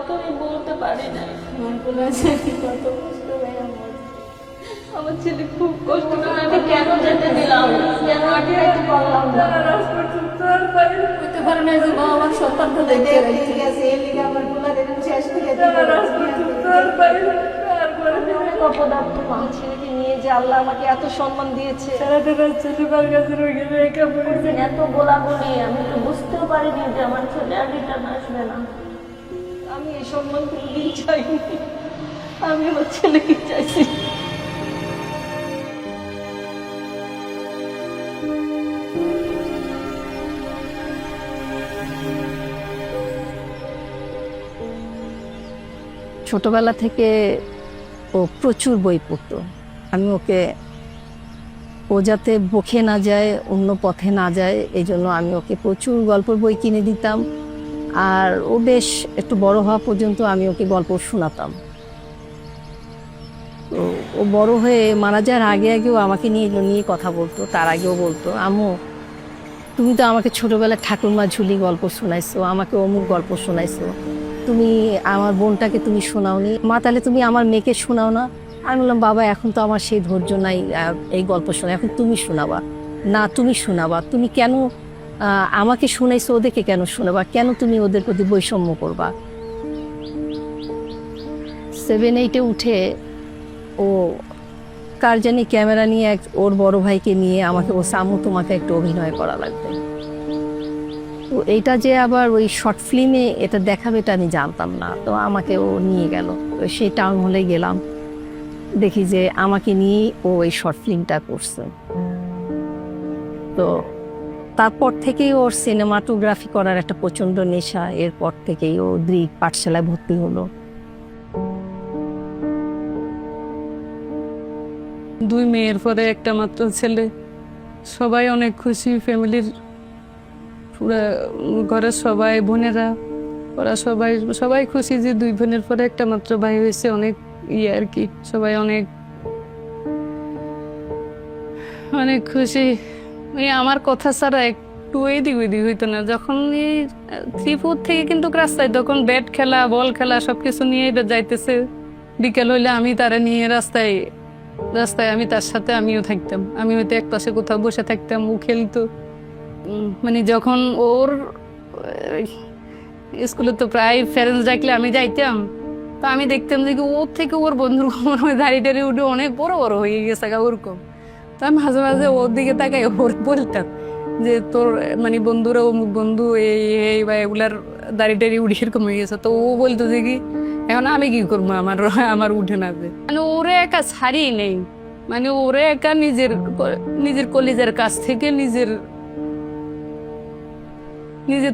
তো আমি বলতে পারি না। কত কষ্ট ভাই আমার ছেলে খুব কষ্ট করে, আমি কেন যেতে দিলাম, কেন আটকাইতে পারলাম না। হইতে পারে না যে মা আমার সন্তানটা দেখতে গেছে এর লিগে আমার পোলা দেখুন শেষ করে অপদার্থ মা, ছেলেকে নিয়ে যে আল্লাহ আমাকে এত সম্মান দিয়েছে, এত গোলাগুলি, আমি তো বুঝতেও পারিনি যে আমার ছেলে আর রিটার্ন আসবে না। আমি এই সম্মান কোনোদিন চাইনি, আমি আমার ছেলেকে চাইছি। ছোটবেলা থেকে ও প্রচুর বই পড়তো। আমি ওকে, ও যাতে বকে না যায়, অন্য পথে না যায়, এই জন্য আমি ওকে প্রচুর গল্পের বই কিনে দিতাম। আর ও বেশ একটু বড় হওয়া পর্যন্ত আমি ওকে গল্প শোনাতাম। তো ও বড় হয়ে মারা যাওয়ার আগে আগেও আমাকে নিয়ে কথা বলতো। তার আগেও বলতো, আম্মু তুমি তো আমাকে ছোটবেলায় ঠাকুরমা ঝুলি গল্প শোনাইছো, আমাকে অমুক গল্প শোনাইছো, তুমি আমার বোনটাকে তুমি শোনাওনি, মা তাহলে তুমি আমার মেয়েকে শোনাও না। আমি বললাম, বাবা এখন তো আমার সেই ধৈর্য নাই এই গল্প শোনা, এখন তুমি শোনাবা। না, তুমি শোনাবা। তুমি কেন আমাকে শোনাইছো, ওদেরকে কেন শোনাবা? কেন তুমি ওদের প্রতি বৈষম্য করবা? 7-8-এ উঠে ও কার জানি ক্যামেরা নিয়ে ওর বড় ভাইকে নিয়ে আমাকে বলছে, আম্মু তোমাকে একটু অভিনয় করা লাগবে। তো এইটা যে আবার ওই শর্ট ফিল্মে এটা দেখাবে এটা আমি জানতাম না। তো আমাকে ও নিয়ে গেল, তো সেই টাউন হলে গেলাম, দেখি যে আমাকে নিয়ে ও এই শর্ট ফিল্মটা করছে। তো তারপর থেকেই ওর সিনেমাটোগ্রাফি করার একটা প্রচন্ড নেশা। এরপর থেকেই ও দৃক পাঠশালায় ভর্তি হলো। 2 মেয়ের পরে একটা মাত্র ছেলে, সবাই অনেক খুশি। ফ্যামিলির পুরা ঘরের সবাই, বোনেরা, ওরা সবাই সবাই খুশি যে 2 বোনের পরে একটা মাত্র ভাই হয়েছে। অনেক আর কি, সবাই অনেক অনেক খুশি। আমার কথা ছাড়া একটু এদিক ওইদিক হইতো না। যখন 3-4 থেকে কিন্তু রাস্তায় তখন ব্যাট খেলা, বল খেলা সবকিছু নিয়ে যাইতেছে। বিকেল হইলে আমি তারা নিয়ে রাস্তায় আমি তার সাথে আমিও থাকতাম। আমি হয়তো এক পাশে কোথাও বসে থাকতাম, ও খেলতো। মানে যখন ওর স্কুলে তো প্রায় প্যারেন্টস ডাকলে আমি যাইতাম, তো আমি দেখতাম যে ওর থেকে ওর বন্ধুর দাঁড়িয়ে দাঁড়িয়ে উঠে অনেক বড় বড় হয়ে গেছে ওরকম। তো আমি মাঝে মাঝে ওর দিকে তাকাই ওর বলতাম যে তোর মানে বন্ধুরা অমুক বন্ধু এই বা এগুলার দাঁড়িয়ে দাঁড়িয়ে উঠে এরকম হয়ে গেছে। তো ও বলতো যে কি এখন আমি কি করবো, আমার উঠে না যে মানে ওরে একা ছাড়ি নেই। মানে ওরে একা নিজের কলিজার কাছ থেকে নিজের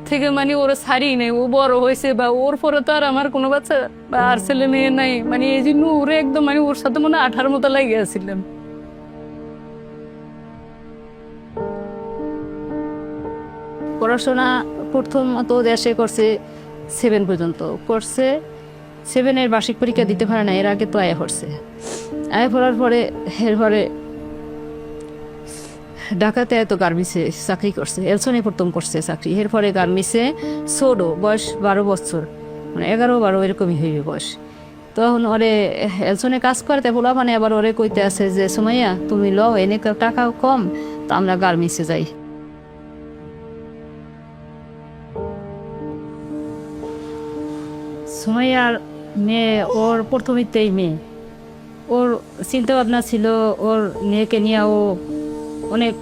থেকে মানে ওরা ছাড়ি নেই। ও বড় হয়েছে বা ওর পরে তো আর আমার কোনো বাচ্চা বা আর ছেলে মেয়ে নাই। মানে এই জন্য ওরে একদম মানে ওর সাথে মনে 18 মতো লাগিয়ে আসছিলাম। পড়াশোনা প্রথমত দেশে করছে 7 পর্যন্ত করছে। 7-এর বার্ষিক পরীক্ষা দিতে পারে না, এর আগে তো আয়া পড়ছে। আয়া পড়ার পরে এরপরে ঢাকাতে এত গার্মেন্টসে চাকরি করছে। এলসনে প্রথম করছে চাকরি, এরপরে গার্মেন্টসে ছোটো বয়স 12 বছর, মানে 11-12 এরকমই হইবে বয়স। তখন ওরে এলসনে কাজ করতে বলা, মানে আবার ওরে কইতে আছে যে সুমাইয়া তুমি লও, এনে টাকা কম, তো আমরা গার্মেন্টসে যাই। সুমাইয়ার মেয়ে, ওর প্রথমিতেই মেয়ে, ওর চিন্তা ভাবনা ছিল ওর মেয়েকে নিয়ে ও অনেক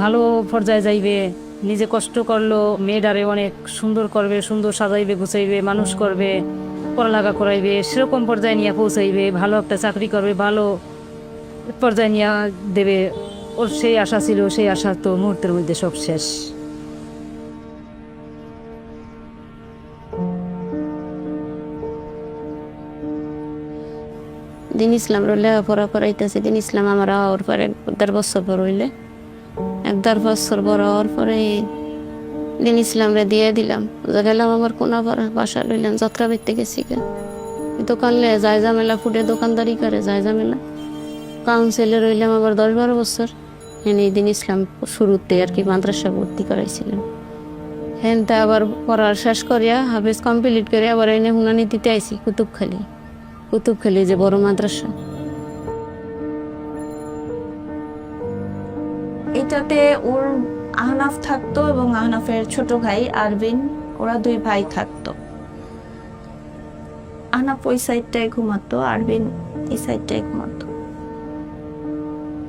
ভালো পর্যায়ে যাইবে। নিজে কষ্ট করলো, মেয়েটারে অনেক সুন্দর করবে, সুন্দর সাজাইবে, গুছাইবে, মানুষ করবে, পড়ালেখা করাইবে, সেরকম পর্যায়ে নিয়ে পৌঁছাইবে, ভালো একটা চাকরি করবে, ভালো পর্যায়ে নিয়ে দেবে। ওর সেই আশা ছিল, সেই আশা তো মুহূর্তের মধ্যে সব শেষ। দিন ইসলাম লেখাপড়া করাইতেছে। দিন ইসলাম আমার হওয়ার পরে 1.5 বছর বড় হইলে, 1.5 বছর বড় হওয়ার পরে দিন ইসলামরে দিয়ে দিলাম। গেলাম আমার কোনা বাসা লইলাম, যাত্রা বেরতে গেছি। দোকান লে যায় ঝামেলা, ফুটে দোকানদারি করে যায় ঝামেলা। কাউন্সিলে রইলাম আবার 10-12 বছর। এনে দিন ইসলাম শুরুতে আর কি মাদ্রাসা ভর্তি করাইছিলাম। হ্যাঁ তা আবার পড়ার শেষ করিয়া হাফেজ কমপ্লিট করে আবার এনে হুনানি দিতে আইসি কুতুবখালি যে বড় মাদ্রাসা। এটাতে ওর আহনাফ থাকতো এবং আহনাফের ছোট ভাই আরবিন, ওরা 2 ভাই থাকতো। আহনাফ ওই সাইডটায় ঘুমাতো, আরবিন এই সাইডটায় ঘুমাতো।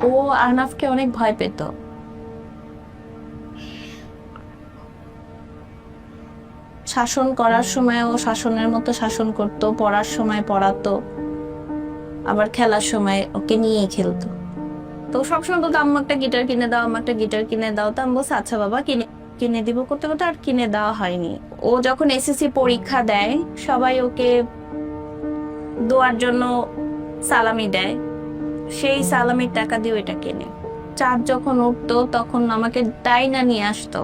ও আহনাফকে অনেক ভয় পেত। শাসন করার সময় ও শাসনের মতো শাসন করত, পড়ার সময় পড়াতো, আবার খেলার সময় ওকে নিয়েই খেলতো। তো সবসময় বলতো আম্মু একটা গিটার কিনে দাও, আম্মু একটা গিটার কিনে দাও। তো আমি বলছি আচ্ছা বাবা কিনে দিব করতে করতে আর কিনে দেওয়া হয়নি। ও যখন এসএসসি পরীক্ষা দেয় সবাই ওকে দোয়ার জন্য সালামি দেয়, সেই সালামির টাকা দিয়ে ওইটা কেনে। চাঁদ যখন উঠতো তখন আমাকে ডাইনা নিয়ে আসতো,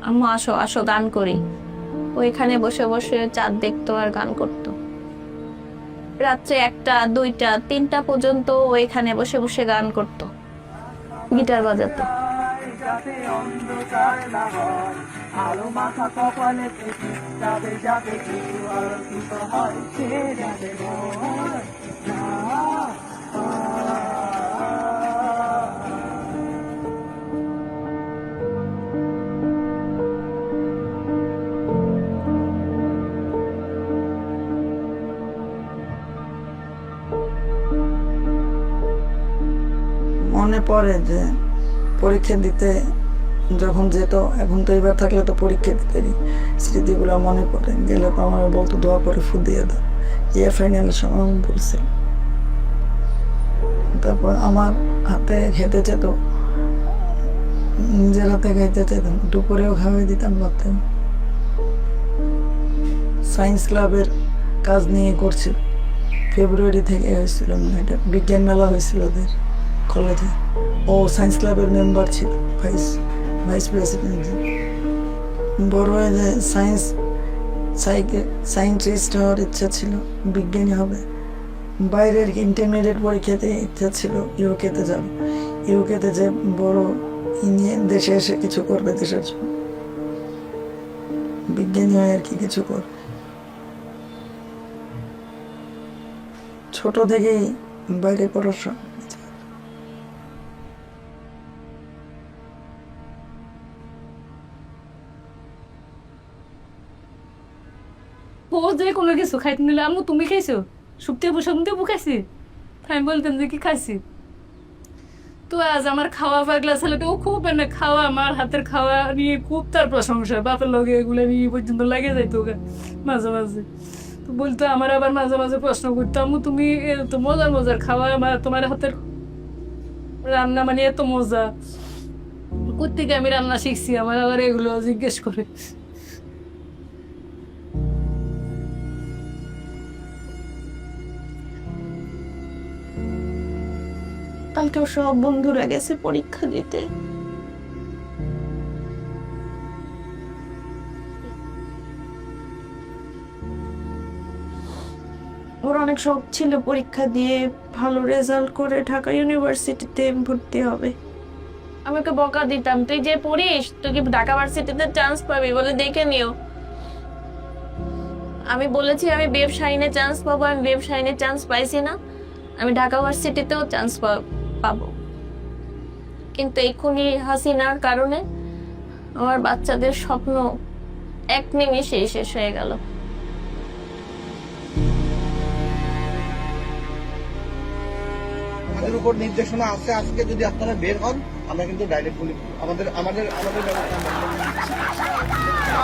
আম্মু আসো আসো গান করি। ওইখানে বসে বসে চাঁদ দেখতো আর গান করতো। রাত্রে 1টা 2টা 3টা পর্যন্ত ওইখানে বসে বসে গান করতো, গিটার বাজাতো। মনে পড়ে যে পরীক্ষা দিতে যখন যেত, এখন তো এবার থাকলে তো পরীক্ষা দিতে স্মৃতিগুলো মনে পড়ে গেলে তো আমার বলতো দোয়া করে ফু দিয়ে দাও। ফাইনালের সময় আমি বলছি। তারপর আমার হাতে খেতে যেত, নিজের হাতে খাইতে যেতাম, দুপুরেও খাওয়াই দিতাম ভাবতাম। সায়েন্স ক্লাবের কাজ নিয়ে করছিল, ফেব্রুয়ারি থেকে হয়েছিল, এটা বিজ্ঞান মেলা হয়েছিল ওদের কলেজে। ও সায়েন্স ক্লাবের মেম্বার ছিল, ভাইস প্রেসিডেন্ট। বড় হয়ে যে সায়েন্টিস্ট হওয়ার ইচ্ছা ছিল, বিজ্ঞানী হবে। বাইরের ইন্টারমিডিয়েট পরীক্ষাতে ইচ্ছা ছিল ইউকেতে যাবে, ইউকেতে যে বড় ইঞ্জিনিয়ার দেশে এসে কিছু করবে দেশের জন্য, বিজ্ঞানী হয়ে আর কি কিছু করবে। ছোট থেকেই বাইরে পড়াশোনা। ও যে কোনো কিছু খাইতে নিলে আম্মু তুমি খাইছো, শুক্তি খাইছি। আমি বলতাম যে কি খাইছি। তো আজ আমার খাওয়া পাগলা ছেলেটা ও খুব খাওয়া, আমার হাতের খাওয়া নিয়ে খুব তার প্রশংসা, বাপের লগে এগুলো নিয়ে পর্যন্ত লাগে যাইতো মাঝে মাঝে। তো বলতো, আমার আবার মাঝে মাঝে প্রশ্ন করতো, আম্মু তুমি এত মজার খাওয়া, আমার তোমার হাতের রান্না মানে এত মজা, কোত্থেকে আমি রান্না শিখছি, আমার আবার এগুলো জিজ্ঞেস করে। কালকেও সব বন্ধুরা গেছে পরীক্ষা দিতে। ওর অনেক শখ ছিল পরীক্ষা দিয়ে ভালো রেজাল্ট করে ঢাকা ইউনিভার্সিটিতে ভর্তি হবে। আমি ওকে বকা দিতাম, তুই যে পড়িস তুই কি ঢাকা ভার্সিটিতে চান্স পাবি, বলে দেখে নিও। আমি বলেছি আমি ব্যবসায়ীনে চান্স পাবো, আমি ব্যবসায়ীনে চান্স পাইছি না, আমি ঢাকা ভার্সিটিতেও চান্স পাবো। কিন্তু এক্ষুনি হাসিনার কারণে আমার বাচ্চাদের স্বপ্ন এক নিমেষেই শেষ হয়ে গেল। আমাদের উপর নির্দেশনা আছে, আজকে যদি আপনারা বের হন আমরা কিন্তু ডাইরেক্ট বলি আমাদের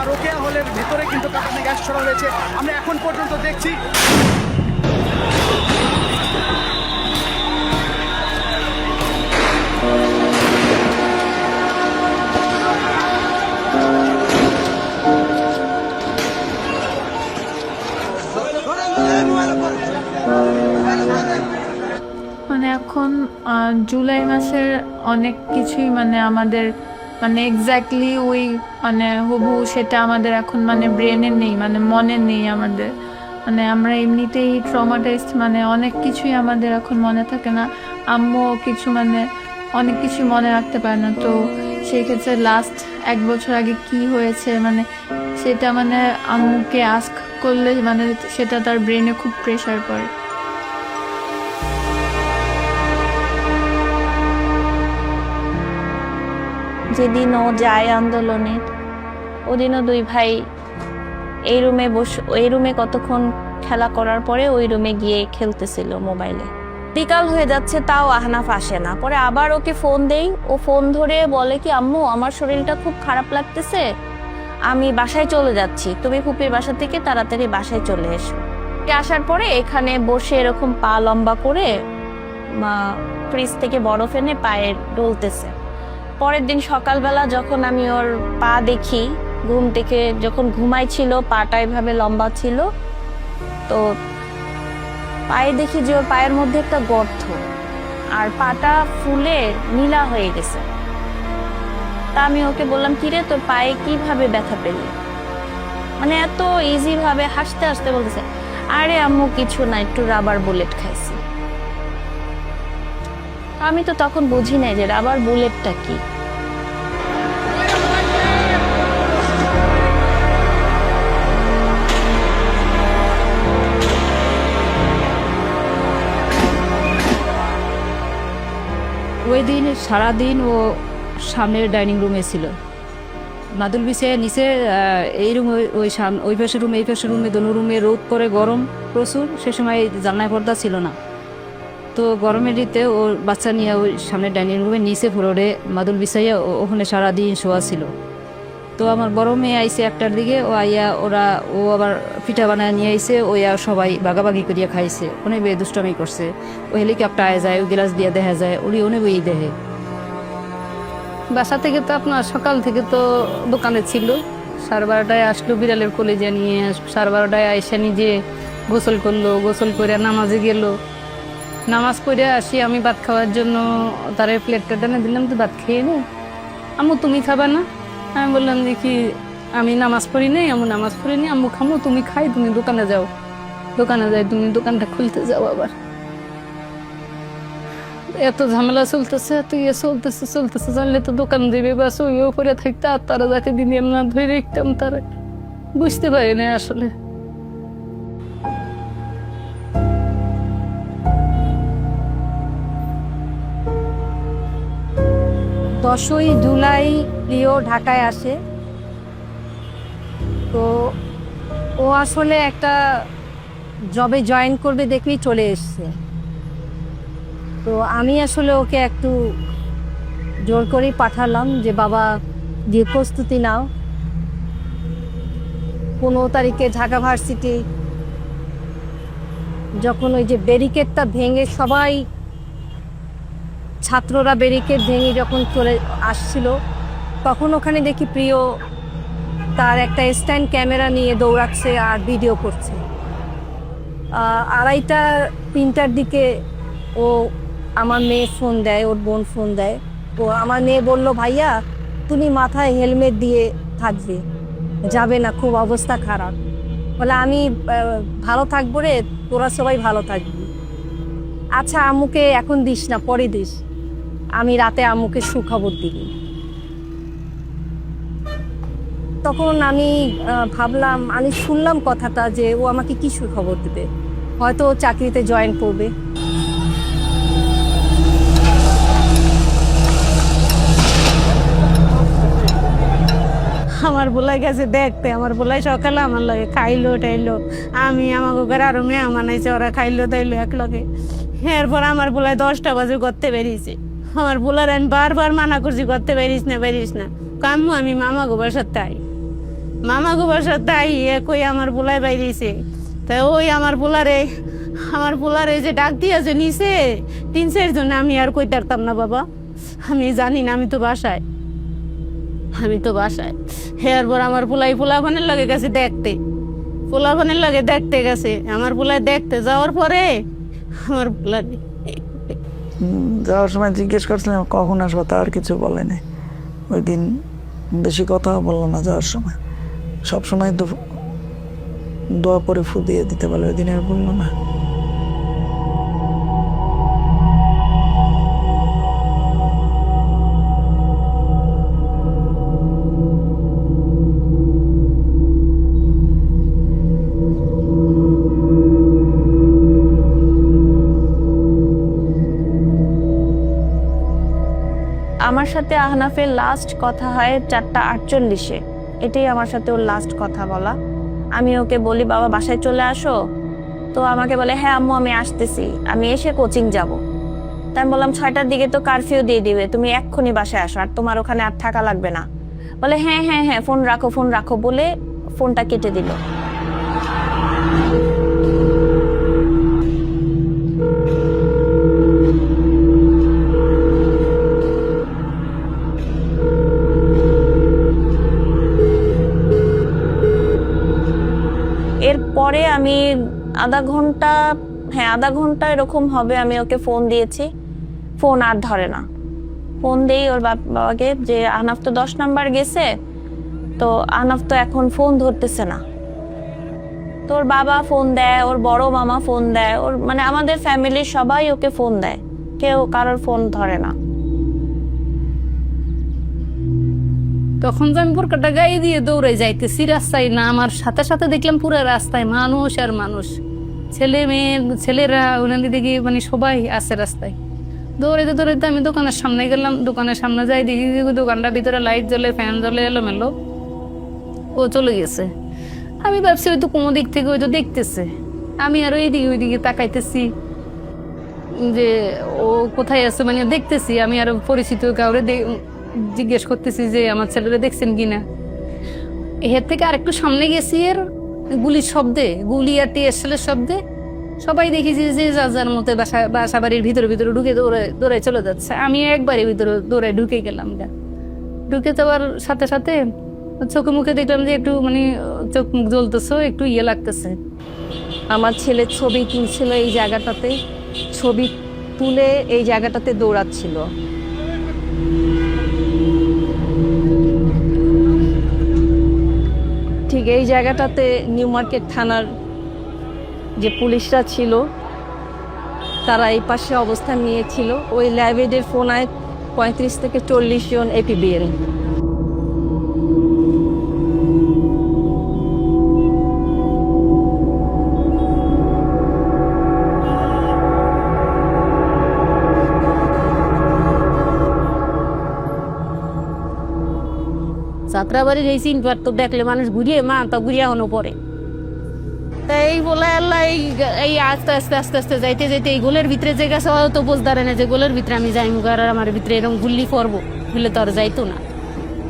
রোকেয়া হলের ভেতরে কিন্তু কাঁটানে গ্যাস ছড়া হয়েছে, আমরা এখন পর্যন্ত দেখছি। মানে এখন জুলাই মাসের অনেক কিছুই মানে আমাদের মানে এক্স্যাক্টলি ওই মানে হবু সেটা আমাদের এখন মানে ব্রেনে নেই, মানে মনে নেই আমাদের। মানে আমরা এমনিতেই ট্রমাটাইজড, মানে অনেক কিছুই আমাদের এখন মনে থাকে না। আম্মু কিছু মানে অনেক কিছু মনে রাখতে পারে না। তো সেই ক্ষেত্রে লাস্ট 1 বছর আগে কি হয়েছে মানে সেটা মানে আম্মুকে আস্ক করলে মানে সেটা তার ব্রেনে খুব প্রেশার পড়ে। যেদিন ও যায় আন্দোলনে ওদিনও 2 ভাই এই রুমে কতক্ষণ খেলা করার পরে ওই রুমে গিয়ে খেলতেছিল মোবাইলে। বিকাল হয়ে যাচ্ছে তাও আহনাফ আসে না। পরে আবার ওকে ফোন দেই, ও ফোন ধরে বলে কি আম্মু আমার শরীরটা খুব খারাপ লাগতেছে, আমি বাসায় চলে যাচ্ছি, তুমি ফুপির বাসা থেকে তাড়াতাড়ি বাসায় চলে এসো। আসার পরে এখানে বসে এরকম পা লম্বা করে ফ্রিজ থেকে বরফ এনে পায়ে ডলতেছে। পরের দিন সকালবেলা যখন আমি ওর পা দেখি, ঘুম থেকে যখন ঘুমাইছিল পাটা এভাবে লম্বা ছিল, তো পায়ে দেখি যে ওর পায়ের মধ্যে একটা গর্ত আর পাটা ফুলে নীলা হয়ে গেছে। তা আমি ওকে বললাম কিরে তোর পায়ে কিভাবে ব্যথা পেলে, মানে এত ইজি ভাবে হাসতে হাসতে বলতেছে আরে আম্মু কিছু না, একটু রাবার বুলেট খাইছি। আমি তো তখন বুঝি নাই যে রাবার বুলেটটা কি। ওই দিন সারাদিন ও সামনের ডাইনিং রুমে ছিল, মাদুল বিছে নিচে এই রুমে ওই পাশের রুমে এই পাশের রুমে দোনো রুমে রোদ করে গরম প্রচুর। সে সময় জানলায় পর্দা ছিল না, তো গরমের ঋতুতে ও বাচ্চা নিয়ে ওই সামনের ডাইনিং রুমে নিচে ফ্লোরে মাদুল বিছাইয়া ওখানে সারাদিন শোয়া ছিল। তো আমার বড় মেয়ে আইসে 1টার দিকে, ও আইয়া ও আবার পিঠা বানায় নিয়ে আইসে, ওইয়া সবাই ভাগাভাগি করিয়া খাইছে। অনেক দুষ্টামি করছে, ও হেলিকপ্টার আয় যায়, ও গ্লাস দিয়ে দেখা যায়, ওরি অনেক ওই দেহে। বাসা থেকে তো আপনার সকাল থেকে তো দোকানে ছিল, 12:30টায় আসলো বিড়ালের কলেজে নিয়ে, 12:30টায় আইসা নিজে গোসল করলো, গোসল করে নামাজে গেল। নামাজ পড়ে আসি আমি ভাত খাওয়ার জন্য তার প্লেটটা টেনে দিলাম, তো ভাত খেয়ে নে, আম্মু তুমি খাবা না? আমি বললাম যে কি আমি নামাজ পড়ি নাই, আম্মু নামাজ পড়ি নি, আম্মু খামো, তুমি খাই, তুমি দোকানে যাও, দোকানে যাই, তুমি দোকানটা খুলতে যাও। আবার এত ঝামেলা চলতেছে, এত ইয়ে চলতেছে জানলে তো দোকান দেবে, বাস ওই উপরে থাকতে আর তারা যাতে দিন না ধরে রাখতাম, তারা বুঝতে পারি না আসলে। 10ই জুলাই প্রিয় ঢাকায় আসে। তো ও আসলে একটা জবে জয়েন করবে দেখেই চলে এসছে। তো আমি আসলে ওকে একটু জোর করেই পাঠালাম যে বাবা গিয়ে প্রস্তুতি নাও, 15 তারিখে ঢাকা ভার্সিটি যখন ওই যে ব্যারিকেডটা ভেঙে সবাই ছাত্ররা ব্যারিকেড ভেঙে যখন চলে আসছিল, তখন ওখানে দেখি প্রিয় তার একটা স্ট্যান্ড ক্যামেরা নিয়ে দৌড়াচ্ছে আর ভিডিও করছে। 2:30-3টার দিকে ও আমার মেয়ে ফোন দেয়, ওর বোন ফোন দেয়। তো আমার মেয়ে বলল ভাইয়া তুমি মাথায় হেলমেট দিয়ে থাকবে, যাবে না, খুব অবস্থা খারাপ। বলে আমি ভালো থাকবো রে, তোরা সবাই ভালো থাকবি। আচ্ছা আম্মুকে এখন দিস না, পরে দিস। আমি রাতে আম্মুকে সুখবর দিই। তখন আমি ভাবলাম, আমি শুনলাম কথাটা যে ও আমাকে কি সুখবর দেবে, হয়তো ও চাকরিতে জয়েন করবে। আমার বোলাই গেছে দেখতে, আমার বোলাই সকালে আমার লগে খাইলো টাইলো, আমি আমাকে ঘরে আরো মেহমান আইছে, ওরা খাইলো তাইলো এক লগে। এরপর আমার বোলাই 10টা বাজে করতে বেরিয়েছে। আমার বোলার আমি বারবার মানা করছি করতে বেরিস না। কাম্মু আমি মামা গোবার সাথে আই, মামা গোবার সাথে আই কই আমার বোলাই বাইরেছে। তাই ওই আমার বোলারে যে ডাক দিয়েছে নিচে 3-4 জন, আমি আর কই পারতাম না বাবা, আমি জানি না, আমি তো বাসায়। এরপর আমার পোলাপানের লাগে গেছে দেখতে, পোলাপানের লাগে দেখতে গেছে। আমার পোলায় দেখতে যাওয়ার পরে আমার পোলা যাওয়ার সময় জিজ্ঞেস করছিলাম কখন আসবো, তার কিছু বলেনি। ওই দিন বেশি কথা বললো না যাওয়ার সময়, সবসময় তো দোয়া পরে ফু দিয়ে দিতে বলে, ওই দিন আর বললো না। আমার সাথে আহনাফের লাস্ট কথা হয় 4:48-এ। এটাই আমার সাথে ওর লাস্ট কথা বলা। আমি ওকে বলি বাবা বাসায় চলে আসো, তো আমাকে বলে হ্যাঁ আম্মু আমি আসতেছি, আমি এসে কোচিং যাব। তাই আমি বললাম 6টার দিকে তো কারফিউ দিয়ে দিবে, তুমি এক্ষুনি বাসায় আসো, আর তোমার ওখানে আর থাকা লাগবে না। বলে হ্যাঁ হ্যাঁ হ্যাঁ ফোন রাখো বলে ফোনটা কেটে দিল। এরপরে আমি আধা ঘন্টা এরকম হবে আমি ওকে ফোন দিয়েছি, ফোন আর ধরে না। ফোন দেই ওর বাবাকে যে আহনাফ তো 10 নাম্বার গেছে, তো আহনাফ তো এখন ফোন ধরতেছে না। তো ওর বাবা ফোন দেয়, ওর বড় মামা ফোন দেয়, ওর মানে আমাদের ফ্যামিলির সবাই ওকে ফোন দেয়, কেউ কারোর ফোন ধরে না। তখন যে আমি বোরকাটা গায়ে দিয়ে দৌড়ে যাইতেছি রাস্তায়, না আমার সাথে সাথে দেখলাম পুরো রাস্তায় মানুষ আর মানুষ, ছেলে মেয়ে, ছেলেরা ওনাদের দিকে মানে সবাই আছে রাস্তায়। দৌড়াইতে আমি দোকানের সামনে গেলাম, দোকানের সামনে যাই দেখি দোকানটার ভিতরে লাইট জ্বলে, ফ্যান জ্বলে, এলোমেলো। ও চলে গেছে। আমি ভাবছি হয়তো কোনো দিক থেকে হয়তো দেখতেছে, আমি আরো এইদিকে ওইদিকে তাকাইতেছি যে ও কোথায় আছে, মানে দেখতেছি। আমি আরো পরিচিত কাউরে জিজ্ঞেস করতেছি যে আমার ছেলেরা দেখছেন কিনা। এর থেকে আরেকটু সামনে গেছি, এর গুলির শব্দে, গুলি আর টিএসএলের শব্দে সবাই দেখেছি যে যার মতো বাসা বাড়ির ভিতরে ঢুকে দৌড়ে চলে যাচ্ছে। আমি একবারে ভিতরে দৌড়ে ঢুকে গেলাম। ঢুকে যাওয়ার সাথে সাথে চোখে মুখে দেখলাম যে একটু মানে চোখ মুখ জ্বলতেছে, একটু ইয়ে লাগতেছে। আমার ছেলে ছবি তুলছিল এই জায়গাটাতে, ছবি তুলে এই জায়গাটাতে দৌড়াচ্ছিল। ঠিক এই জায়গাটাতে নিউ মার্কেট থানার যে পুলিশরা ছিল তারা এই পাশে অবস্থান নিয়েছিল। ওই ল্যাবেডের ফোনায় 35 থেকে 40 জন এপিবিএল। যাত্রাবাড়ির এই সিনপার তো দেখলে মানুষ ঘুরিয়ে মা তা ঘুরিয়ে হনো পরে। তাই বলে আল্লাহ এই আস্তে আস্তে আস্তে আস্তে যাইতে যাইতে এই গোলের ভিতরে যে গেছে তো বুঝদারে না যে গোলের ভিতরে আমি যাইমু, আর আমার ভিতরে এরকম গুল্লি পরবো, গুলে তো আর যাইতো না।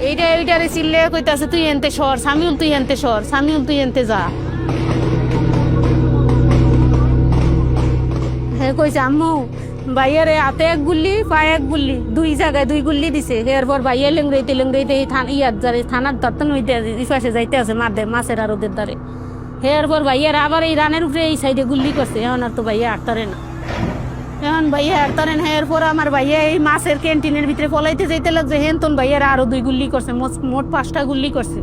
এইটারে চিল্লে কইতাছে তুই এনতে সর, সামিউল তুই এনতে সর, সামিউল তুই এনতে যা। হ্যাঁ কইছে আম্মু ভাইয়ারে হাতে এক গুল্লি পায়ে এক গুল্লি, 2 জায়গায় 2 গুল্লি দিছে। এরপর ভাইয়া লেংড়াইতে থানার দত্তন হইতে পাশে যাইতে আছে মাছের আর ওদের দ্বারে। এরপর ভাইয়ার আবার এই রানের উপরে এই সাইডে গুল্লি করছে। এখন আর তো ভাইয়া আটতারে না, এখন ভাইয়া আটতারে না। এরপর আমার ভাইয়া এই মাছের ক্যান্টিনের ভিতরে পলাইতে যাইতে লাগছে, হেন তখন ভাইয়ার আরো 2 গুল্লি করছে, মোট 5টা গুল্লি করছে।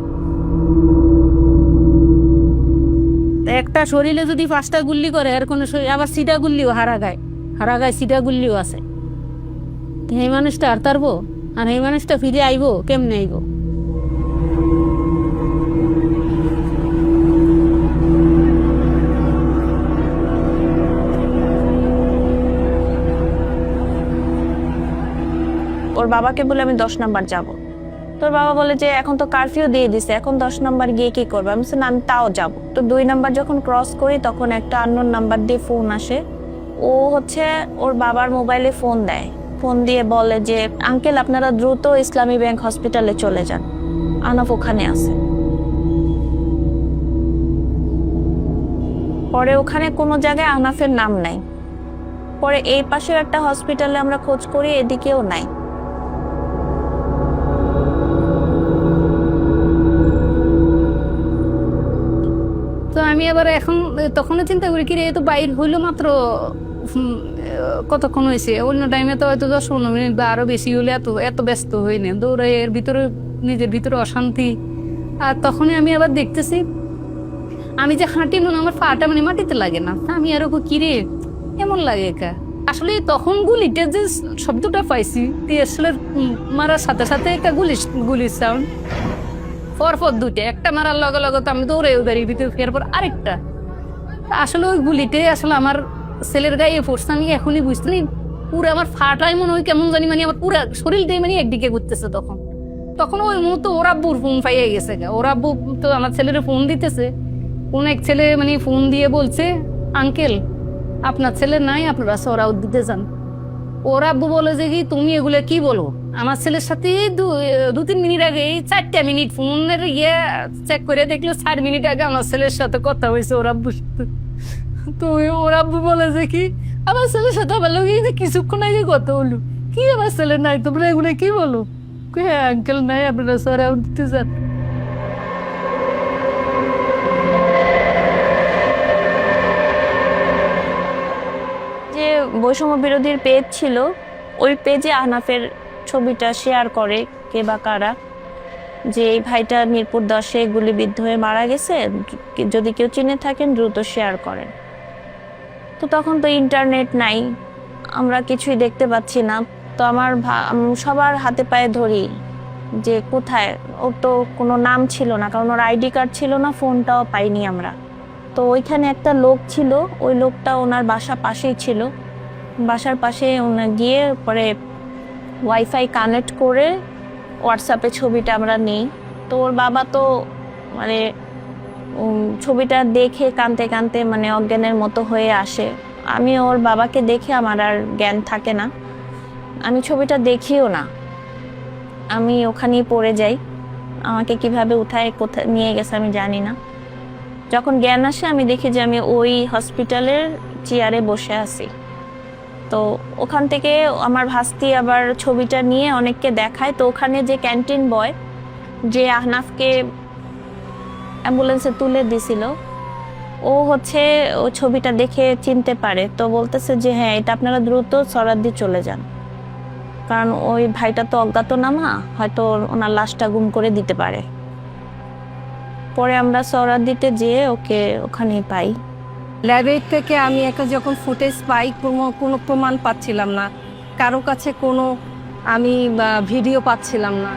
একটা শরীরে যদি 5টা গুল্লি করে আর কোনো আবার সিধা গুল্লিও হারা গায় সিধা গুল্লিও আছে। এই মানুষটা আর তারবো, আর এই মানুষটা ফিরে আইবো কেমনে আইবো? ওর বাবাকে বলে আমি 10 নাম্বার যাব। তোর বাবা বলে যে এখন তো কারফিউ দিয়ে দিছে, এখন 10 নাম্বার গিয়ে কি করবে? আমি বলছি না আমি তাও যাব। তো 2 নাম্বার যখন ক্রস করি তখন একটা আননোন নাম্বার দিয়ে ফোন আসে। ও হচ্ছে ওর বাবার মোবাইলে ফোন দেয়, ফোন দিয়ে বলে যে আঙ্কেল আপনারা দ্রুত ইসলামী ব্যাংক হসপিটালে চলে যান, আহনাফ ওখানে আছে। পরে ওখানে কোনো জায়গায় আহনাফের নাম নাই। পরে এই পাশেও একটা হসপিটালে আমরা খোঁজ করি, এদিকেও নাই। তো আমি আবার এখন তখন চিন্তা করি কি রে, তো বাইর হইলো মাত্র কতক্ষণ হয়েছে, অন্য টাইমে তো হয়তো 10-15 মিনিট বা আরো বেশি হলে এত ব্যস্ত হই না, দৌড়ে এর ভিতরে নিজের ভিতরে অশান্তি। আর তখনই আমি আবার দেখতেছি আমি যে হাঁটি মনে আমার পাটা মানে মাটিতে লাগে না। আমি আরো কি রে এমন লাগে একা। আসলে তখন গুলিটা যে শব্দটা পাইছি টিএসএলের মারার সাথে সাথে একটা গুলির সাউন্ড, পরপর 2টা, একটা মারার লগে লগে তো আমি দৌড়ে বাড়ির ভিতরে, এরপর আরেকটা। আসলে ওই গুলিতে আসলে আমার ছেলের গায়ে পড়ছে, আমি এখনই বুঝতে নি পুরো আমার ফাটাই মনে হয় কেমন জানি, মানে আমার পুরো শরীরটাই মানে একদিকে ঘুরতেছে। তখন ওই মুহূর্তে ওর আব্বুর ফোন পাইয়ে গেছে। ওর আব্বু তো আমার ছেলের ফোন দিতেছে, কোন এক ছেলে মানে ফোন দিয়ে বলছে, আঙ্কেল আপনার ছেলে নাই, আপনারা সরাও দিতে যান। ওর আব্বু বলে যে কি তুমি এগুলো কি বলো? আমার ছেলের সাথে 2-3 মিনিট আগে 4টা মিনিট ফোনের চেক করে দেখলো 4 মিনিট আগে আমার ছেলের সাথে কথা হয়েছে ওর আব্বুর সাথে। তো ওর আব্বু বলে যে কি আমার ছেলের সাথে আমার লোক কিছুক্ষণ আগে কথা হলো, কি আমার ছেলে নাই, তোমরা এগুলো কি বলো? হ্যাঁ আঙ্কেল নাই, আপনারা সরাও দিতে যান। যে বৈষম্য বিরোধীর পেজ ছিল, ওই পেজে আহনাফের ছবিটা শেয়ার করে কে বা কারা, যে এই ভাইটা মিরপুর 10-এ গুলিবিদ্ধ হয়ে মারা গেছে, যদি কেউ চিনে থাকেন দ্রুত শেয়ার করেন। তো তখন তো ইন্টারনেট নাই, আমরা কিছুই দেখতে পাচ্ছি না। তো আমার সবার হাতে পায়ে ধরি যে কোথায়, ওর তো কোনো নাম ছিল না, কারণ ওর আইডি কার্ড ছিল না, ফোনটাও পাইনি আমরা। তো ওইখানে একটা লোক ছিল, ওই লোকটা ওনার বাসা পাশেই ছিল, বাসার পাশে গিয়ে পরে ওয়াইফাই কানেক্ট করে হোয়াটসঅ্যাপে ছবিটা আমরা নিই। তো ওর বাবা তো মানে ছবিটা দেখে কাঁদতে কাঁদতে মানে অজ্ঞানের মতো হয়ে আসে। আমি ওর বাবাকে দেখে আমার আর জ্ঞান থাকে না, আমি ছবিটা দেখিও না, আমি ওখানেই পড়ে যাই। আমাকে কিভাবে উঠায় কোথায় নিয়ে গেছে আমি জানি না। যখন জ্ঞান আসে আমি দেখি যে আমি ওই হসপিটালের চেয়ারে বসে আছি। তো ওখান থেকে আমার ভাস্তি আবার ছবিটা নিয়ে অনেককে দেখায়। তো ওখানে যে ক্যান্টিন বয় যে আহনাফকে অ্যাম্বুলেন্সে তুলে দিছিল, ও হচ্ছে ও ছবিটা দেখে চিনতে পারে। তো বলতেছে যে হ্যাঁ এটা আপনারা দ্রুত সরাদ্দি চলে যান, কারণ ওই ভাইটা তো অজ্ঞাতনামা, হয়তো ওনার লাশটা গুম করে দিতে পারে। পরে আমরা সরাদ্দিতে যেয়ে ওকে ওখানেই পাই। ল্যাবরেটরি থেকে আমি একটা যখন ফুটেজ পাই, কোনো প্রমাণ পাচ্ছিলাম না, কারো কাছে কোনো আমি ভিডিও পাচ্ছিলাম না।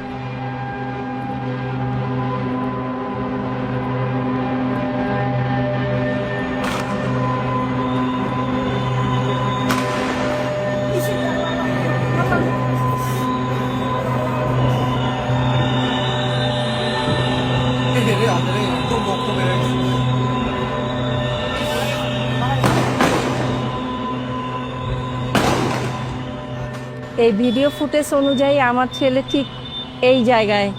এই ভিডিও ফুটেজ অনুযায়ী আমার ছেলে ঠিক এই জায়গায়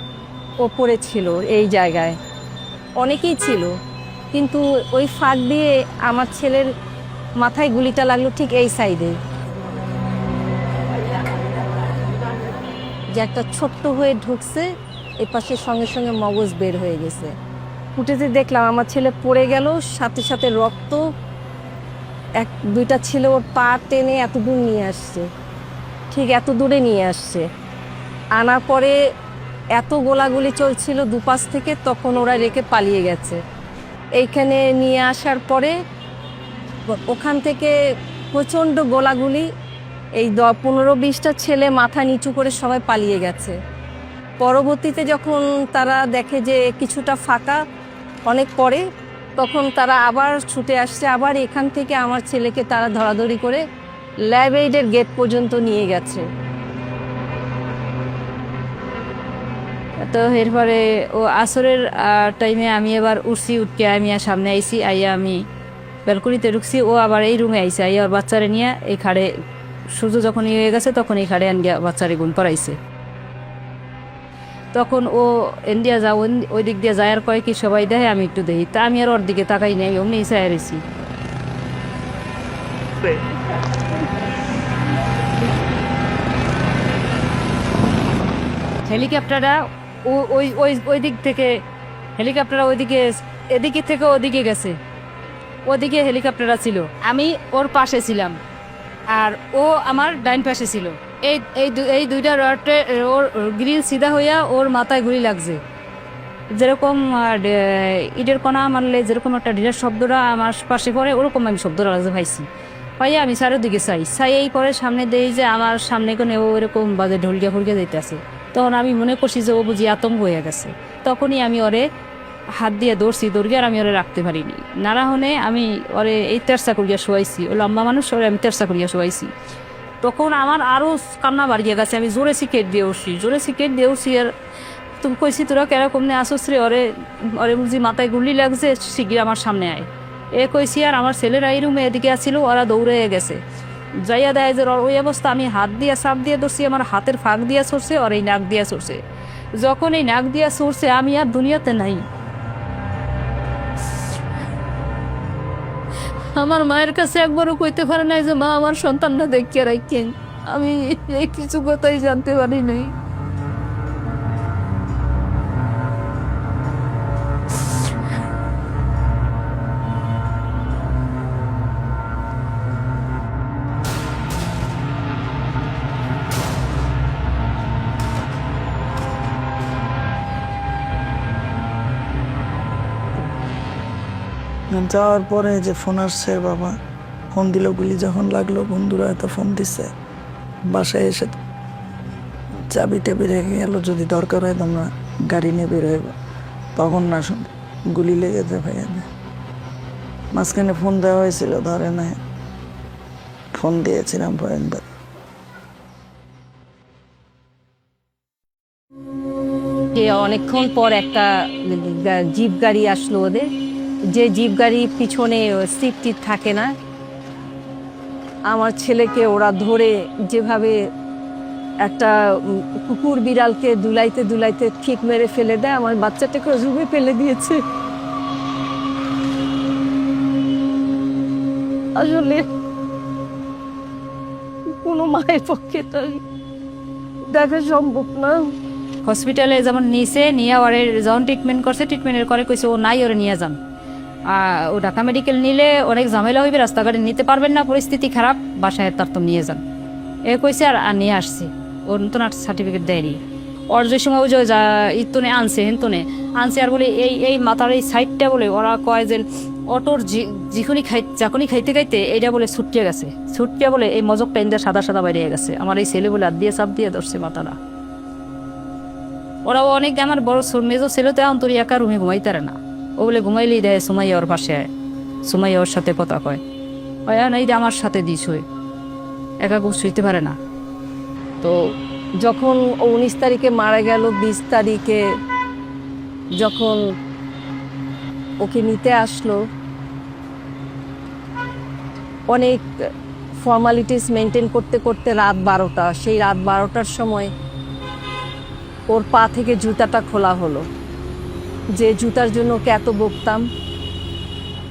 ওপরে ছিল, এই জায়গায় অনেকেই ছিল, কিন্তু ওই ফাঁক দিয়ে আমার ছেলের মাথায় গুলিটা লাগলো ঠিক এই সাইডে, যে একটা ছোট্ট হয়ে ঢুকছে, এ পাশে সঙ্গে সঙ্গে মগজ বের হয়ে গেছে। ফুটেজে দেখলাম আমার ছেলে পড়ে গেল, সাথে সাথে রক্ত, 1-2টা ছিল ওর পা টেনে এত দূর নিয়ে আসছে, ঠিক এত দূরে নিয়ে আসছে। আনার পরে এত গোলাগুলি চলছিল দুপাশ থেকে, তখন ওরা রেখে পালিয়ে গেছে। এইখানে নিয়ে আসার পরে ওখান থেকে প্রচণ্ড গোলাগুলি, এই 15-20টা ছেলে মাথা নিচু করে সবাই পালিয়ে গেছে। পরবর্তীতে যখন তারা দেখে যে কিছুটা ফাঁকা অনেক পরে, তখন তারা আবার ছুটে আসছে, আবার এখান থেকে আমার ছেলেকে তারা ধরাধরি করে ল্যাব এইডের গেট পর্যন্ত নিয়ে গেছে। তো এরপরে ও আসরের টাইমে আমি এবার উঠছি, উঠকে আমি আর সামনে আইছি, আইয়া আমি ব্যালকনিতে ঢুকছি, ও আবার এই রুমে আইছে, আইয়া ওর বাচ্চারে নিয়ে এই খাড়ে, সূর্য যখন হয়ে গেছে তখন এই খাড়ে আন গিয়া বাচ্চারে গুণ পড়াইছে। তখন ও ইন্ডিয়া যাও, ওই দিক দিয়ে যায় আর কয় কি সবাই দেখে, আমি একটু দেখি, তা আমি আর ওর দিকে তাকাই নাই, অমনি চাই রয়েছি। হেলিকপ্টারটা ওই দিক থেকে, হেলিকপ্টার ওইদিকে, এদিকে থেকে ওদিকে গেছে, ওদিকে হেলিকপ্টারটা ছিল, আমি ওর পাশে ছিলাম আর ও আমার ডাইন পাশে ছিল। এই দুইটা রডে ওর গ্রিল সিধা হইয়া ওর মাথায় গুলি লাগছে, যেরকম ইটের কণা মারলে যেরকম একটা ঢিলার শব্দটা আমার পাশে পড়ে, ওরকম আমি শব্দটা লাগছে পাইছি। পাইয়া আমি চারিদিকে চাই এই পরে সামনে দেই যে আমার সামনে কোনো ও এরকম বাজে ঢলকিয়া ফুলকিয়া যাইতেছে। তখন আমি মনে করছি যে ও বুঝি আতঙ্ক হয়ে গেছে। তখনই আমি ওরে হাত দিয়ে দৌড়ছি, দৌড়ি আর আমি ওরে রাখতে পারিনি। নারা হনে আমি ওরে এই তেরসা করিয়া শোয়াইছি, ও লম্বা মানুষ, ওরে আমি তেরসা করিয়া শোয়াইছি। তখন আমার আরও কান্না বাড়িয়ে গেছে, আমি জোরে সিকেট দিয়ে উঠছি আর তুমি কইছি তোরা কেরকম নে আসোস রে, ওরে ওরে বুঝি মাথায় গুলি লাগছে, শিগগির আমার সামনে আয়। এ কইছি আর আমার ছেলেরা এই রুমে এদিকে আসছিল, ওরা দৌড়ে গেছে, যাইয়া দেয় যে ওই অবস্থা। আমি হাত দিয়ে চাপ দিয়ে ধরছি, আমার হাতের ফাঁক দিয়া সরছে, আর এই নাক দিয়া সরছে। যখন এই নাক দিয়া সরছে আমি আর দুনিয়াতে নাই। আমার মায়ের কাছে একবারও কইতে পারে নাই যে মা আমার সন্তানটা দেখিয়ে রাখেন, আমি এই কিছু কথাই জানতে পারি নাই। যাওয়ার পরে যে ফোন আসছে, বাবা ফোন দিল, গুলি যখন লাগলো বন্ধুরা এত ফোন দিচ্ছে, বাসায় এসে চাবি টাবি রেখে গেল, যদি দরকার হয় তোমরা গাড়ি নিয়ে বের হইব। তখন না শুন গুলি লেগেছে ভাইয়া। মাঝখানে ফোন দেওয়া হয়েছিল, ধরে না, ফোন দিয়েছিলাম কয়েকবার। অনেকক্ষণ পর একটা জিপ গাড়ি আসলো ওদের, যে জিপ গাড়ির পিছনে সিট টিট থাকে না, আমার ছেলেকে ওরা ধরে যেভাবে একটা কুকুর বিড়ালকে দুলাইতে দুলাইতে ঠিক মেরে ফেলে দেয়, আমার বাচ্চাটাকে রুমে ফেলে দিয়েছে। আসলে কোনো মায়ের পক্ষে তো দেখা সম্ভব না। হসপিটালে যেমন নিয়েছে, নিয়ে ওরে যখন ট্রিটমেন্ট করছে, ট্রিটমেন্টের করে কইছে ও নাই, ওরে নিয়ে যান। ও ঢাকা মেডিকেল নিলে অনেক ঝামেলা হইবে, রাস্তাঘাটে নিতে পারবেন না, পরিস্থিতি খারাপ, বাসায় তার তো নিয়ে যান এ কইছে। আর নিয়ে আসছি, ওর নতুন সার্টিফিকেট দেয়নি। ওর যে সময় ওই যে ইতনে আনছে হেনতনে আনছে, আর বলে এই মাথার এই সাইডটা বলে ওরা কয় যে অটোর যখনই খাইতে খাইতে এইটা বলে ছুটিয়ে গেছে, ছুটিয়ে বলে এই মজকটা ইন্দার সাদা সাদা বাইরে গেছে। আমার এই ছেলে বলে হাত দিয়ে চাপ দিয়ে ধরছে মাথাটা। ওরাও অনেক, আমার বড় মেজো ছেলে তো অন্তরি একা রুমে ঘুমাইতারে না, ও বলে ঘুমাইলেই দেয় সুমাইয়া ওর পাশে, সুমাইয়া ওর সাথে কথা কয়, নাই আমার সাথে দিস হয়ে একা শুইতে পারে না। তো যখন 19 তারিখে মারা গেল, 20 তারিখে যখন ওকে নিতে আসলো, অনেক ফর্মালিটিস মেনটেন করতে করতে রাত 12টা, সেই রাত 12টার সময় ওর পা থেকে জুতাটা খোলা হলো। যে জুতার জন্য ওকে এত বকতাম,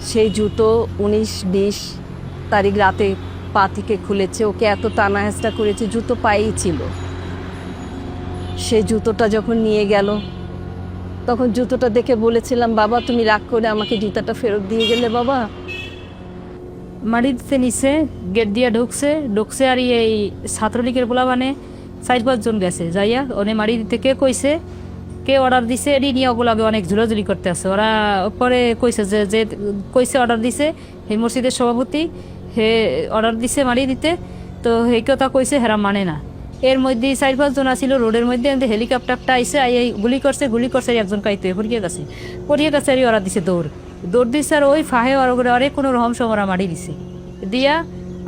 সেই জুতো 19-20 তারিখ রাতে পা থেকে খুলেছে। ওকে এত টানা হেঁচড়া করেছে, জুতো পায়েই ছিল। সেই জুতোটা যখন নিয়ে গেল, তখন জুতোটা দেখে বলেছিলাম, বাবা তুমি রাগ করে আমাকে জুতাটা ফেরত দিয়ে গেলে বাবা। মাটিতে নিচে গেট দিয়ে ঢুকছে আর এই ছাত্রলীগের পোলা মানে 4-5 জন গেছে, যাইয়া ওনে মারি দিতে কে কইছে, কে অর্ডার দিছে, এটি নিয়ে ওগুলো অনেক ঝুলাঝুলি করতে আছে। ওরা পরে কইছে যে কইছে অর্ডার দিছে এই মসজিদের সভাপতি, হে অর্ডার দিছে মারি দিতে, তো এই কথা কইছে, হেরা মানে না। এর মধ্যে 4-5 জন আসছিল রোডের মধ্যে, হেলিকপ্টারটা আইসে এই গুলি করছে একজন কাইতে পড়িয়ে গেছে আর ওরা দিছে দৌড় দিছে, আর ওই ফাহে ওরে কোনো রহম সমরা মারি দিছে দিয়া।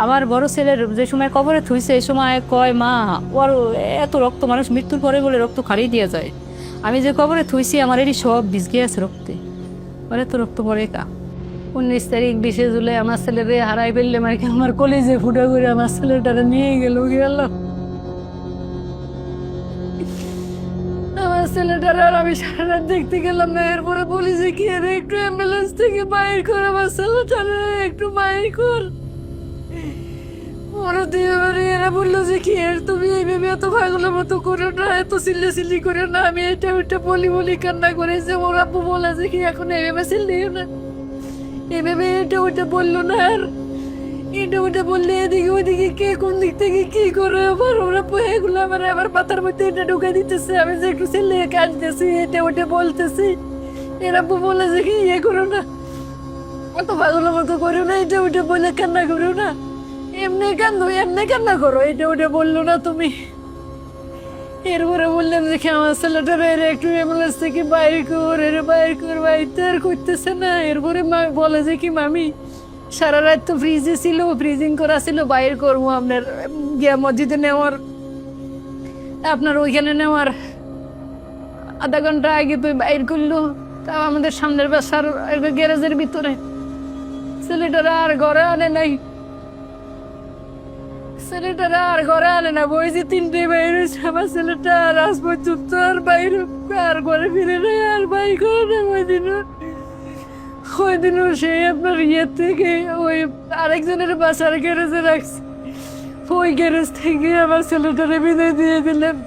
আমার বড় ছেলের যে সময় কবরে থুইছে, এই সময় কয় মা ওর এত রক্ত, মানুষ মৃত্যুর পরে বলে রক্ত খারিয়ে দিয়ে যায়, আমি যে কবরে থুইছি আমার এরই সব ভিজগে আছে রক্তে, ওরে তো রক্ত পরে কা। 19 তারিখ 20 জুলাই আমার ছেলেরে হারাই ফেললে, মার্কে আমার কলেজে ফুটা করে আমার ছেলেটারে নিয়ে গেল। আমার ছেলেটারে আর আমি সারা রাত দেখতে গেলাম না। এরপরে বলেছে কি একটু অ্যাম্বুলেন্স থেকে বাইর কর, আমার ছেলেটারে একটু বাইর কর। ওরা দিয়ে এরা বললো যে কি তুমি এইভাবে এত পাগলের মতো করো না, এত চিল্লি করো না। আমি এটা ওইটা বলি কান্না করেছে। ওর আব্বু বলে যে কি এখন এইভাবে চিল্লিও না, এইভাবে এটা ওইটা বললো না। আর এটা ওইটা বললে এদিকে ওইদিকে কে কোন দিক থেকে কি করে, আবার ওরা এগুলো আবার পাতার মধ্যে এটা ঢুকে দিতেছে। আমি যে একটু চিল্লিয়ে কাঁদতেছি, এটা ওইটা বলতেছি। এর আব্বু বলে যে কি ইয়ে করো না, এত পাগলের মতো করো না, এটা ওইটা বলে কান্না করো না, এমনি কান্না করো, এটা ওটা বললো না তুমি। এরপরে বললাম যে আমার ছেলেটার একটু অ্যাম্বুলেন্স থেকে বাইর কর, বাড়িতে আর করতেছে না। এরপরে মা বলে যে কি মামি সারা রাত তো ফ্রিজে ছিল, ফ্রিজিং করা ছিল, বাইর করবো আপনার গিয়া মসজিদে নেওয়ার, আপনার ওইখানে নেওয়ার আধা ঘন্টা আগে তো বাইর করলো। তাও আমাদের সামনের বাসার গ্যারেজের ভিতরে। ছেলেটারা আর ঘরে আনে নাই, ছেলেটারা আর ঘরে আনে না। বইছি 3টে বাইর হয়েছে, আমার ছেলেটা আর আজ পর্যন্ত আর বাইর আর ঘরে ফিরে নেই, আর বাইর করে না। ওই দিনও সে আপনার ইয়ে থেকে ওই আরেকজনের বাসার গ্যারেজে রাখছে, ওই গ্যারেজ থেকে আমার ছেলেটারে বিদায় দিয়ে দিলাম।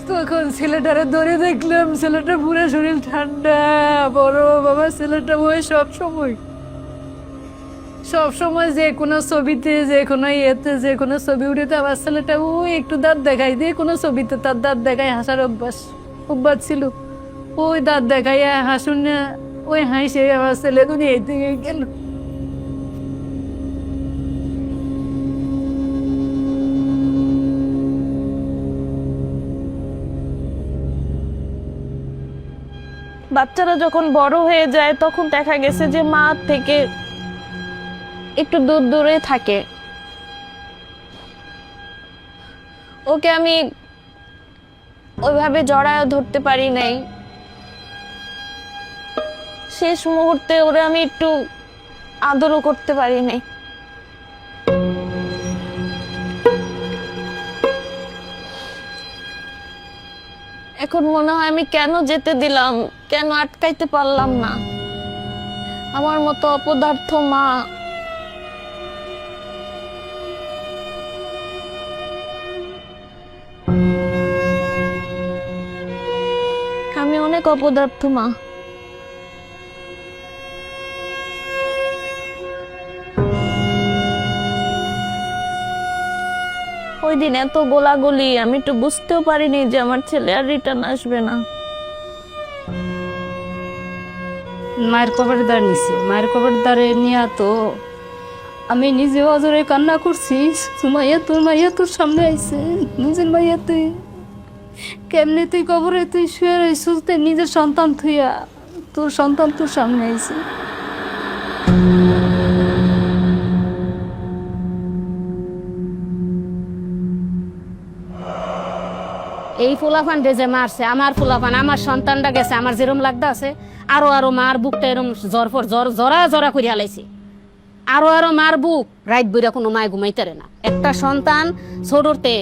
তখন ছেলেটারে ধরে দেখলাম, ছেলেটা পুরো শরীর ঠান্ডা, বড় বাবা ছেলেটা। ওই সব সময় যে কোনো ছবিতে, যে কোনো ইয়েতে, যে কোনো ছবি উঠেতে আমার ছেলেটা ওই একটু দাঁত দেখাই দিয়ে, কোনো ছবিতে তার দাঁত দেখায় হাসার অভ্যাস ছিল। ওই দাঁত দেখাইয়া হাসুন না, ওই হাসে আমার ছেলে দুনিয়া থেকে গেল। বাচ্চারা যখন বড় হয়ে যায় তখন দেখা গেছে যে মা থেকে একটু দূরে থাকে। ওকে আমি ওইভাবে জড়ায় ধরতে পারি নাই। শেষ মুহূর্তে ওরে আমি একটু আদরও করতে পারি নাই। এখন মনে হয় আমি কেন যেতে দিলাম, কেন আটকাইতে পারলাম না। আমার মতো অপদার্থ মা। আমি অনেক অপদার্থ মা। ওই দিন এত গোলাগুলি, আমি একটু বুঝতেও পারিনি যে আমার ছেলে আর রিটার্ন আসবে না। মায়ের কবরের দ্বার নিছে, মায়ের কবরের দ্বারে নিয়ে তো আমি নিজে অজরে কান্না করছি। মাইয়া তোর সামনে আইছে, নিজের মাইয়া তুই কেমনে, তুই কবরে তুই শুয়ে রইছিস, তুই নিজের সন্তান থুইয়া, তোর সন্তান তোর সামনে আইছে। এই ফুলাফান যে মারছে, আমার ফুলাফান, আমার সন্তানটা গেছে, আমার যেরম লাগতে আছে আরো মার বুকটা এরম জরা করিয়া লাইছে। আরো মার বুক রাত বইরা কোনো মায় ঘুমাইতারে না। একটা সন্তান ছোটতে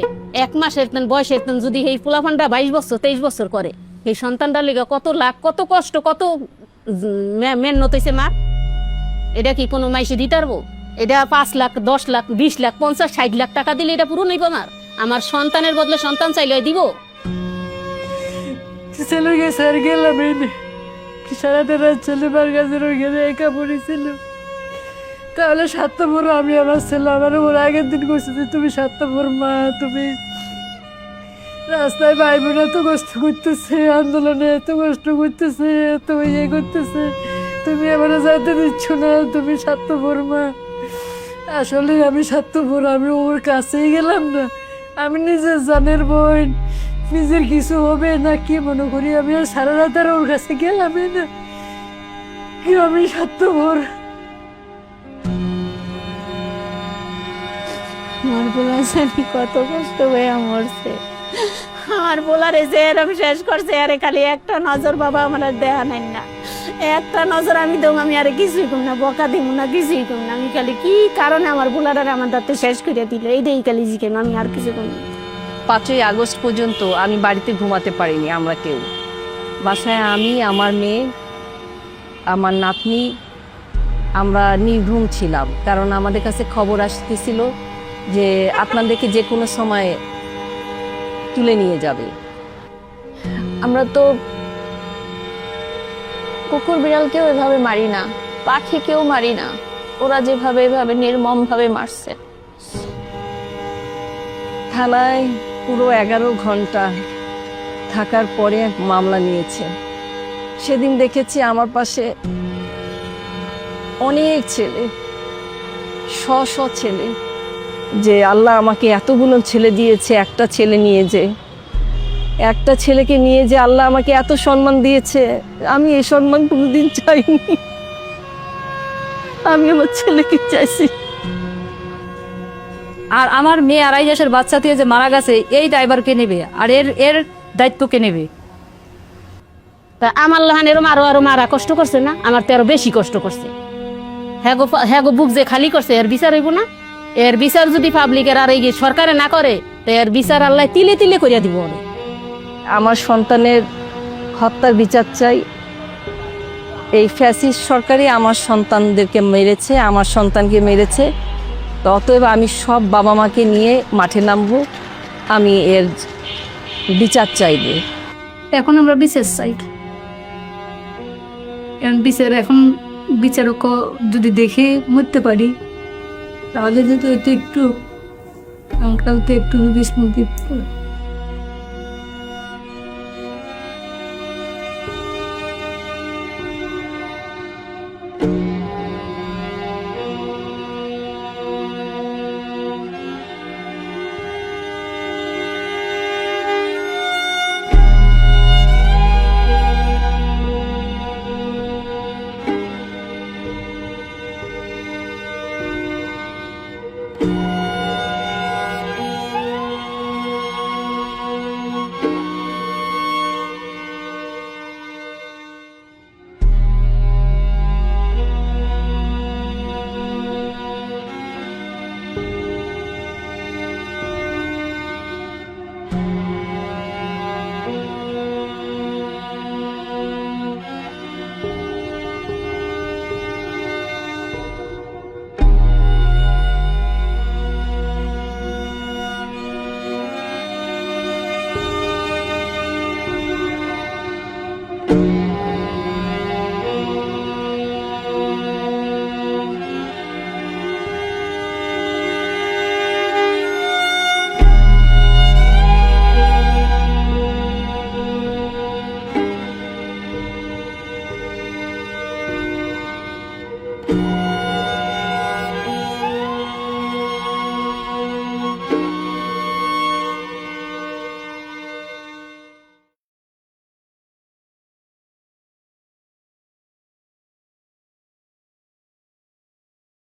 1 মাসের বয়সের যদি এই ফুলাফানটা 22 বছর 23 বছর করে, এই সন্তানটার লিগে কত লাখ, কত কষ্ট, কত মেহনত হইছে মার। এটা কি কোনো মাইসে দিতে পারবো? এটা 5 লাখ 10 লাখ 20 লাখ 50 60 লাখ টাকা দিলে এটা পুরো নেইব আমার? আমার সন্তানের বদলে সন্তান চাইলে দিব? ছেলে গেছে আর গেলাম সারাটা রাত ছেলে মার কাছে গেলে একা পড়েছিল। তাহলে স্বার্থপর আমি আমার ছেলে, আমার ওর আগের দিন করছে যে তুমি স্বার্থপর মা, তুমি রাস্তায় ভাই বোন এত কষ্ট করতেছে, আন্দোলনে এত কষ্ট করতেছে, এত ইয়ে করতেছে, তুমি আমার যাইতে দিচ্ছ না, তুমি স্বার্থপর মা। আসলে আমি স্বার্থপর, আমি ওর কাছেই গেলাম না। আমি নিজের জানের বোন, নিজের কিছু হবে না কি মনে করি আমি আর সারা রাত আর ওর কাছে গেলামই না। আমি স্বার্থপর। আমার বোলা জানি কত কষ্ট হয়ে মরছে। আমার বোলারে যে এরকম শেষ করছে, আরে খালি একটা নজর বাবা আমার দেয়া নাই না, একটা নজর আমি দেব, আমি আরে কিছুই কম না, বকা দিব না, কিছুই কম না। আমি খালি কি কারণে আমার বোলারে আমার দাঁতে শেষ করে দিল এইটাই খালি জিজ্ঞেস, আমি আর কিছু কম না। 5ই আগস্ট পর্যন্ত আমি বাড়িতে ঘুমাতে পারিনি। আমরা কেউ বাসায়, আমি, আমার মেয়ে, আমার নাতনি, আমরা নির্ঘুম ছিলাম। কারণ আমাদের কাছে খবর আসতেছিল যে আপনাদেরকে যে কোনো সময় তুলে নিয়ে যাবে। আমরা তো কুকুর বিড়ালকেও এভাবে মারি না, পাখিকেও মারি না, ওরা যেভাবে এভাবে নির্মম ভাবে মারছে। থানায় পুরো 11 ঘন্টা থাকার পরে মামলা নিয়েছে। সেদিন দেখেছি আমার পাশে অনেক ছেলে, শ ছেলে, যে আল্লাহ আমাকে এতগুলো ছেলে দিয়েছে, একটা ছেলে নিয়ে যে, একটা ছেলেকে নিয়ে যে আল্লাহ আমাকে এত সম্মান দিয়েছে, আমি এই সম্মান কোনোদিন চাইনি। আমি আমার ছেলেকে চাইছি। আর আমার মেয়ে 2.5 মাসের বাচ্চা থেকে যে মারা গেছে এই ড্রাইভার কে নেবে, আর এর এর দায়িত্ব কে নেবে? তা আমার লহান এরম আরো মারা কষ্ট করছে না, আমার তো আরো বেশি কষ্ট করছে। হ্যাঁ গো বুক যে খালি করছে, এর বিচার হইব না? এর বিচার যদি পাবলিকের আর এই সরকারে না করে, তো এর বিচার আল্লাহ তিলে তিলে করিয়া দিব। আমার সন্তানের হত্যার বিচার চাই। এই ফ্যাসিস্ট সরকারই আমার সন্তানদেরকে মেরেছে, আমার সন্তানকে মেরেছে। তো অতএব আমি সব বাবা মাকে নিয়ে মাঠে নামবো, আমি এর বিচার চাইব। এখন আমরা বিচার চাই, কারণ এখন বিচারক যদি দেখে মরতে পারি তাহলে যেহেতু একটু আমরাও তো একটু বিস্মৃতি